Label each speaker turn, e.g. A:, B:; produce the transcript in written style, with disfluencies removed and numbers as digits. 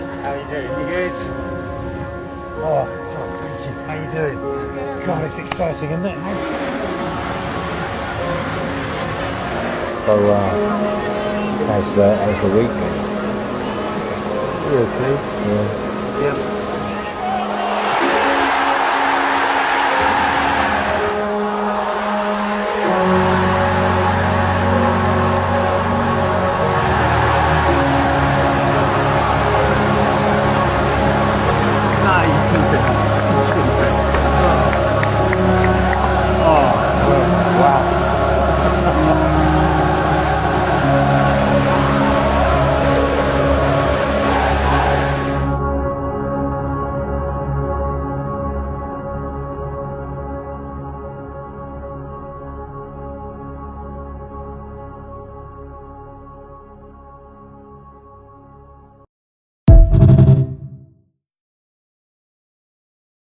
A: How are you doing? You good? Oh, sorry, thank you. How you doing? God, it's exciting, isn't it?
B: So, how's the week?
A: You okay?
B: Yeah.
A: Yeah.